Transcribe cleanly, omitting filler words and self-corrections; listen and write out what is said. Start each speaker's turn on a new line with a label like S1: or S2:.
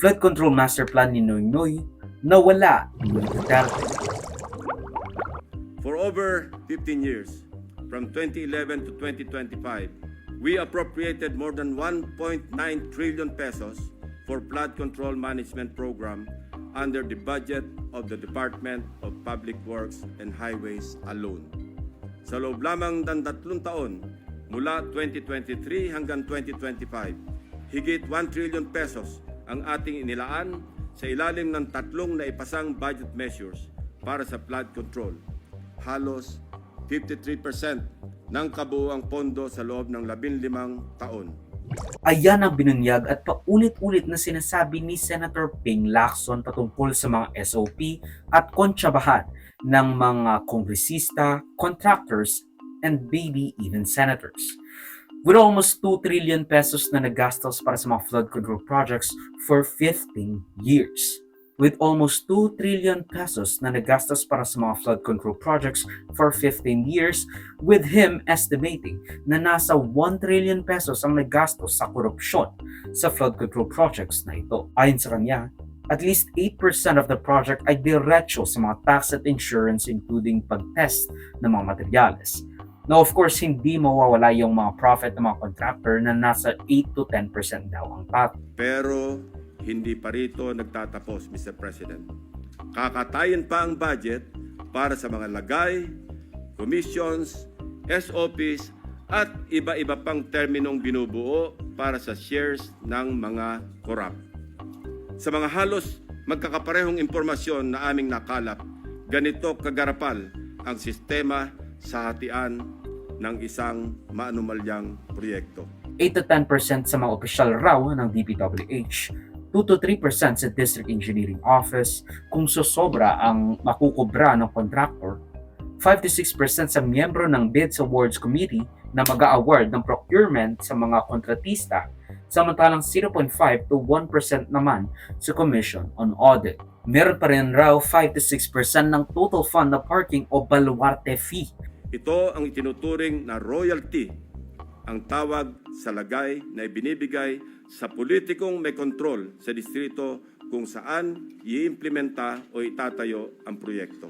S1: flood control master plan ni Noynoy nawala ni Duterte.
S2: For over 15 years, from 2011 to 2025, we appropriated more than 1.9 trillion pesos for flood control management program under the budget of the Department of Public Works and Highways alone. Sa loob lamang ng 3 taon, mula 2023 hanggang 2025, higit 1 trillion pesos ang ating inilaan sa ilalim ng 3 naipasang budget measures para sa flood control. Halos 53% ng kabuuang pondo sa loob ng 15 taon.
S1: Ayan ang binunyag at paulit-ulit na sinasabi ni Senator Ping Lacson patungkol sa mga SOP at kontsabahan ng mga kongresista, contractors, and maybe even senators. With almost 2 trillion pesos na nagastos para sa mga flood control projects for 15 years. With almost 2 trillion pesos na nagastos para sa mga flood control projects for 15 years, with him estimating na nasa 1 trillion pesos ang nagastos sa korupsyon sa flood control projects na ito. Ayon sa kanya, at least 8% of the project ay diretso sa mga tax at insurance including pag-test ng mga materyales. Now, of course, hindi mawawala yung mga profit ng mga contractor na nasa 8 to 10% daw ang pat.
S2: Pero hindi pa rito nagtatapos, Mr. President. Kakatayin pa ang budget para sa mga lagay, commissions, SOPs, at iba-iba pang terminong binubuo para sa shares ng mga korap. Sa mga halos magkakaparehong impormasyon na aming nakalap, ganito kagarapal ang sistema sa hatian ng isang maanumalyang proyekto.
S1: 8 to 10% sa mga opisyal raw ng DPWH, 2 to 3% sa District Engineering Office kung sosobra ang makukubra ng contractor, 5 to 6% sa miyembro ng Bids Awards Committee na mag-a-award ng procurement sa mga kontratista, samantalang 0.5 to 1% naman sa Commission on Audit. Meron pa rin raw 5 to 6% ng total fund na parking o baluarte fee.
S2: Ito ang itinuturing na royalty, ang tawag sa lagay na ibinibigay sa politikong may kontrol sa distrito kung saan iimplementa o itatayo ang proyekto.